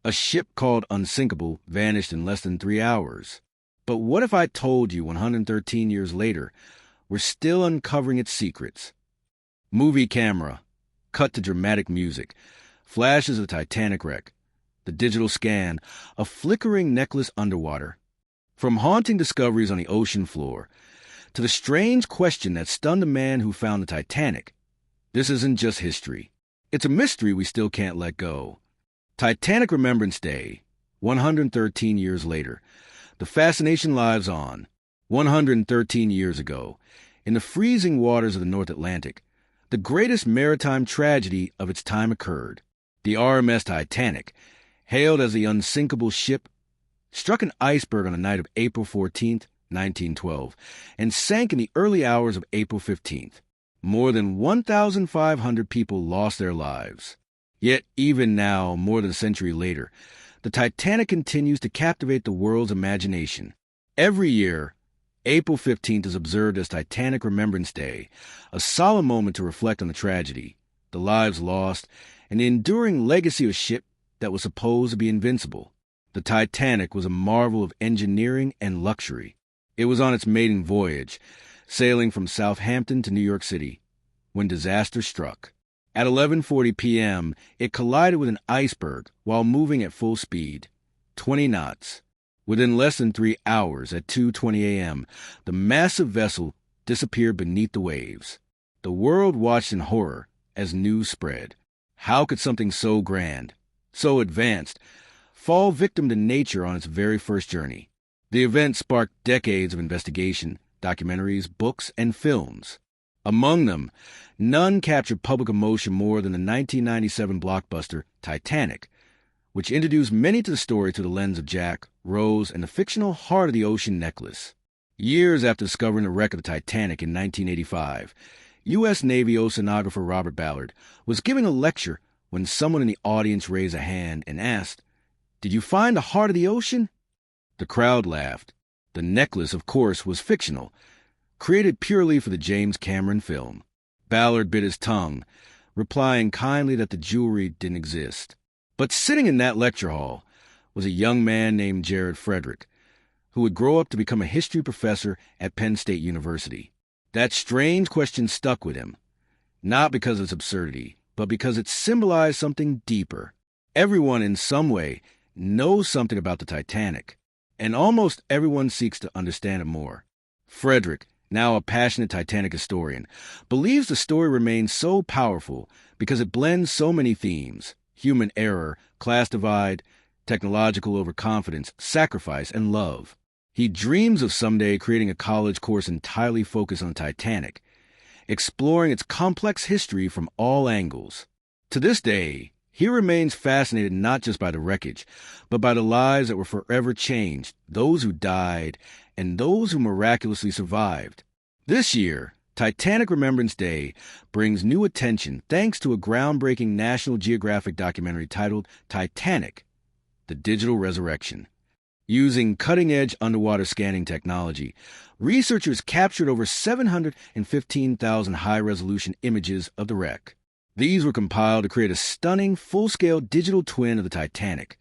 A ship called Unsinkable vanished in less than 3 hours. But what if I told you 113 years later, we're still uncovering its secrets? Movie camera, cut to dramatic music, flashes of the Titanic wreck, the digital scan, a flickering necklace underwater. From haunting discoveries on the ocean floor to the strange question that stunned the man who found the Titanic, this isn't just history. It's a mystery we still can't let go. Titanic Remembrance Day, 113 years later. The fascination lives on. 113 years ago, in the freezing waters of the North Atlantic, the greatest maritime tragedy of its time occurred. The RMS Titanic, hailed as the unsinkable ship, struck an iceberg on the night of April 14, 1912, and sank in the early hours of April 15th. More than 1,500 people lost their lives. Yet even now, more than a century later, the Titanic continues to captivate the world's imagination. Every year, April 15th is observed as Titanic Remembrance Day, a solemn moment to reflect on the tragedy, the lives lost, and the enduring legacy of a ship that was supposed to be invincible. The Titanic was a marvel of engineering and luxury. It was on its maiden voyage, sailing from Southampton to New York City, when disaster struck. At 11:40 p.m., it collided with an iceberg while moving at full speed, 20 knots. Within less than 3 hours, at 2:20 a.m., the massive vessel disappeared beneath the waves. The world watched in horror as news spread. How could something so grand, so advanced, fall victim to nature on its very first journey? The event sparked decades of investigation, documentaries, books, and films. Among them, none captured public emotion more than the 1997 blockbuster Titanic, which introduced many to the story through the lens of Jack, Rose, and the fictional Heart of the Ocean necklace. Years after discovering the wreck of the Titanic in 1985, U.S. Navy oceanographer Robert Ballard was giving a lecture when someone in the audience raised a hand and asked, "Did you find the heart of the ocean?" The crowd laughed. The necklace, of course, was fictional, created purely for the James Cameron film. Ballard bit his tongue, replying kindly that the jewelry didn't exist. But sitting in that lecture hall was a young man named Jared Frederick, who would grow up to become a history professor at Penn State University. That strange question stuck with him, not because of its absurdity, but because it symbolized something deeper. Everyone in some way knows something about the Titanic, and almost everyone seeks to understand it more. Frederick, now a passionate Titanic historian, believes the story remains so powerful because it blends so many themes: human error, class divide, technological overconfidence, sacrifice, and love. He dreams of someday creating a college course entirely focused on the Titanic, exploring its complex history from all angles. To this day, he remains fascinated not just by the wreckage, but by the lives that were forever changed, those who died, and those who miraculously survived. This year, Titanic Remembrance Day brings new attention thanks to a groundbreaking National Geographic documentary titled Titanic: The Digital Resurrection. Using cutting-edge underwater scanning technology, researchers captured over 715,000 high-resolution images of the wreck. These were compiled to create a stunning, full-scale digital twin of the Titanic,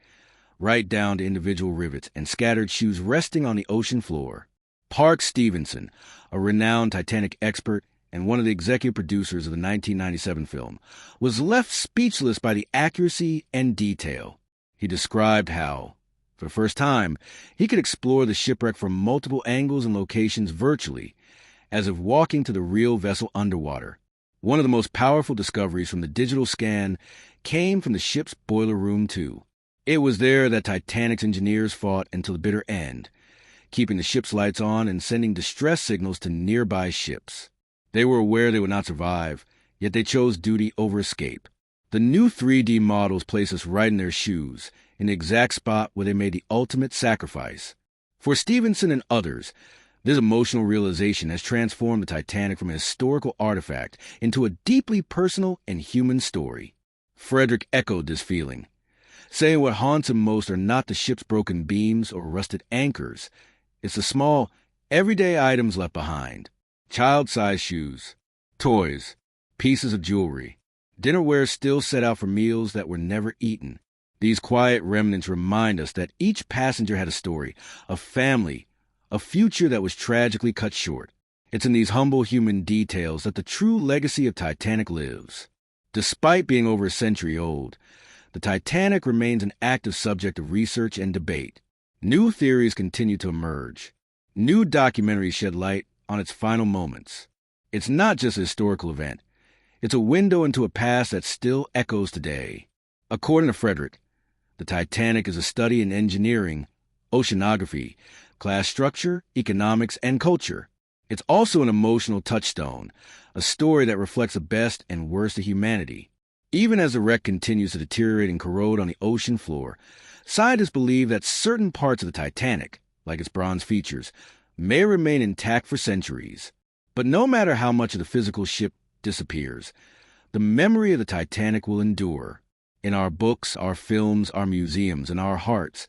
right down to individual rivets and scattered shoes resting on the ocean floor. Park Stevenson, a renowned Titanic expert and one of the executive producers of the 1997 film, was left speechless by the accuracy and detail. He described how, for the first time, he could explore the shipwreck from multiple angles and locations virtually, as if walking to the real vessel underwater. One of the most powerful discoveries from the digital scan came from the ship's boiler room, too. It was there that Titanic's engineers fought until the bitter end, keeping the ship's lights on and sending distress signals to nearby ships. They were aware they would not survive, yet they chose duty over escape. The new 3D models place us right in their shoes, in the exact spot where they made the ultimate sacrifice. For Stevenson and others, this emotional realization has transformed the Titanic from a historical artifact into a deeply personal and human story. Frederick echoed this feeling, saying what haunts him most are not the ship's broken beams or rusted anchors. It's the small, everyday items left behind. Child-sized shoes, toys, pieces of jewelry, dinnerware still set out for meals that were never eaten. These quiet remnants remind us that each passenger had a story, a family, a future that was tragically cut short. It's in these humble human details that the true legacy of Titanic lives. Despite being over a century old, the Titanic remains an active subject of research and debate. New theories continue to emerge. New documentaries shed light on its final moments. It's not just a historical event. It's a window into a past that still echoes today. According to Frederick, the Titanic is a study in engineering, oceanography, class structure, economics, and culture. It's also an emotional touchstone, a story that reflects the best and worst of humanity. Even as the wreck continues to deteriorate and corrode on the ocean floor, scientists believe that certain parts of the Titanic, like its bronze features, may remain intact for centuries. But no matter how much of the physical ship disappears, the memory of the Titanic will endure. In our books, our films, our museums, and our hearts,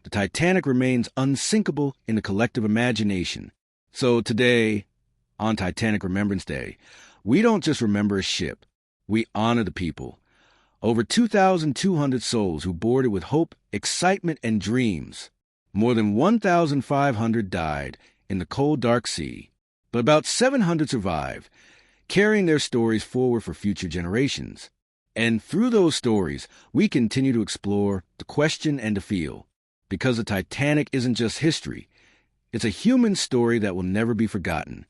the Titanic remains unsinkable in the collective imagination. So today, on Titanic Remembrance Day, we don't just remember a ship, we honor the people. Over 2,200 souls who boarded with hope, excitement, and dreams. More than 1,500 died in the cold, dark sea, but about 700 survived, carrying their stories forward for future generations. And through those stories, we continue to explore, to question, and to feel. Because the Titanic isn't just history. It's a human story that will never be forgotten.